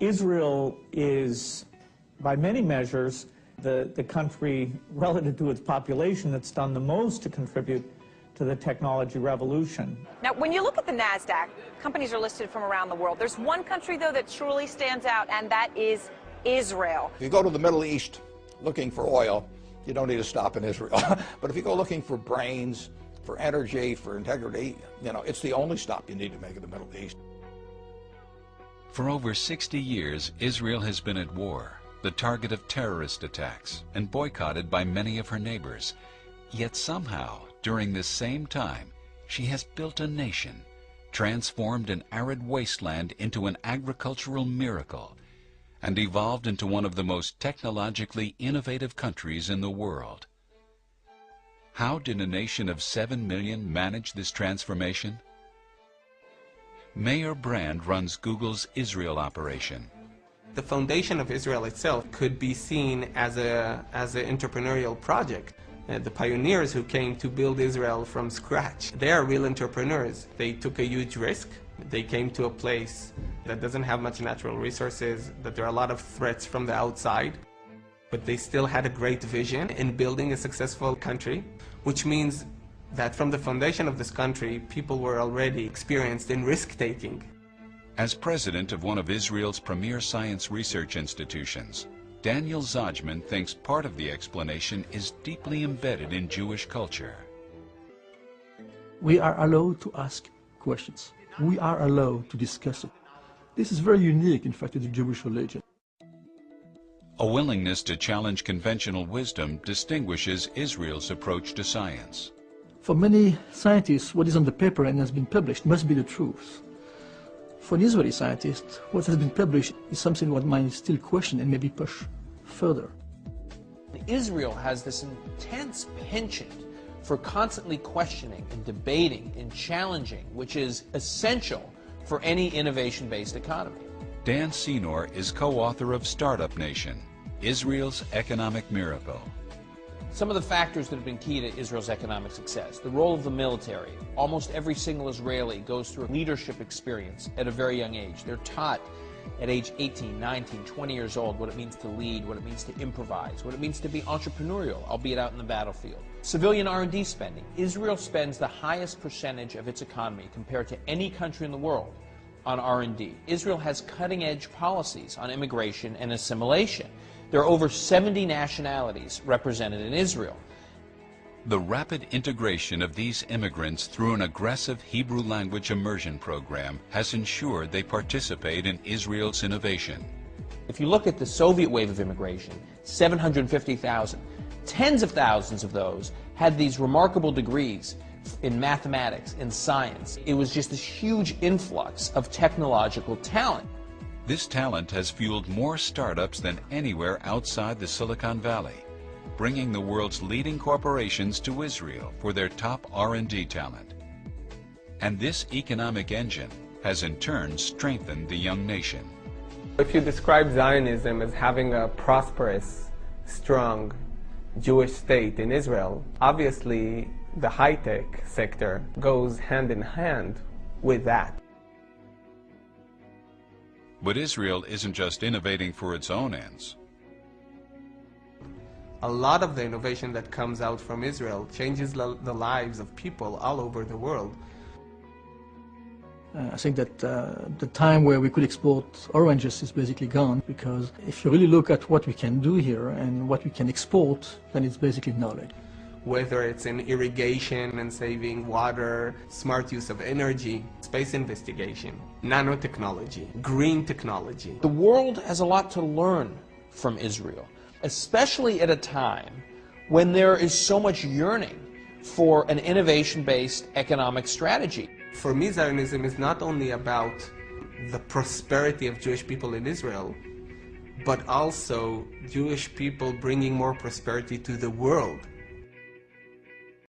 Israel is, by many measures, the country relative to its population that's done the most to contribute to the technology revolution. Now, when you look at the NASDAQ, companies are listed from around the world. There's one country, though, that truly stands out, and that is Israel. If you go to the Middle East looking for oil, you don't need to stop in Israel. But if you go looking for brains, for energy, for integrity, you know, it's the only stop you need to make in the Middle East. For over 60 years, Israel has been at war, the target of terrorist attacks, and boycotted by many of her neighbors. Yet somehow, during this same time, she has built a nation, transformed an arid wasteland into an agricultural miracle, and evolved into one of the most technologically innovative countries in the world. How did a nation of 7 million manage this transformation? Mayor Brand runs Google's Israel operation. The foundation of Israel itself could be seen as an entrepreneurial project. The pioneers who came to build Israel from scratch, they are real entrepreneurs. They took a huge risk. They came to a place that doesn't have much natural resources, that there are a lot of threats from the outside, but they still had a great vision in building a successful country, which means that from the foundation of this country, people were already experienced in risk-taking. As president of one of Israel's premier science research institutions, Daniel Zajman thinks part of the explanation is deeply embedded in Jewish culture. We are allowed to ask questions. We are allowed to discuss it. This is very unique, in fact, in the Jewish religion. A willingness to challenge conventional wisdom distinguishes Israel's approach to science. For many scientists, what is on the paper and has been published must be the truth. For an Israeli scientist, what has been published is something one might still question and maybe push further. Israel has this intense penchant for constantly questioning and debating and challenging, which is essential for any innovation-based economy. Dan Senor is co-author of Startup Nation, Israel's Economic Miracle. Some of the factors that have been key to Israel's economic success: the role of the military. Almost every single Israeli goes through a leadership experience at a very young age. They're taught at age 18, 19, 20 years old what it means to lead, what it means to improvise, what it means to be entrepreneurial, albeit out in the battlefield. Civilian R&D spending. Israel spends the highest percentage of its economy compared to any country in the world on R&D. Israel has cutting-edge policies on immigration and assimilation. There are over 70 nationalities represented in Israel. The rapid integration of these immigrants through an aggressive Hebrew language immersion program has ensured they participate in Israel's innovation. If you look at the Soviet wave of immigration, 750,000, tens of thousands of those had these remarkable degrees in mathematics, in science. It was just this huge influx of technological talent. This talent has fueled more startups than anywhere outside the Silicon Valley, bringing the world's leading corporations to Israel for their top R&D talent. And this economic engine has in turn strengthened the young nation. If you describe Zionism as having a prosperous, strong Jewish state in Israel, obviously the high-tech sector goes hand in hand with that. But Israel isn't just innovating for its own ends. A lot of the innovation that comes out from Israel changes the lives of people all over the world. I think that the time where we could export oranges is basically gone, because if you really look at what we can do here and what we can export, then it's basically knowledge. Whether it's in irrigation and saving water, smart use of energy, space investigation, nanotechnology, green technology. The world has a lot to learn from Israel, especially at a time when there is so much yearning for an innovation-based economic strategy. For me, Zionism is not only about the prosperity of Jewish people in Israel, but also Jewish people bringing more prosperity to the world.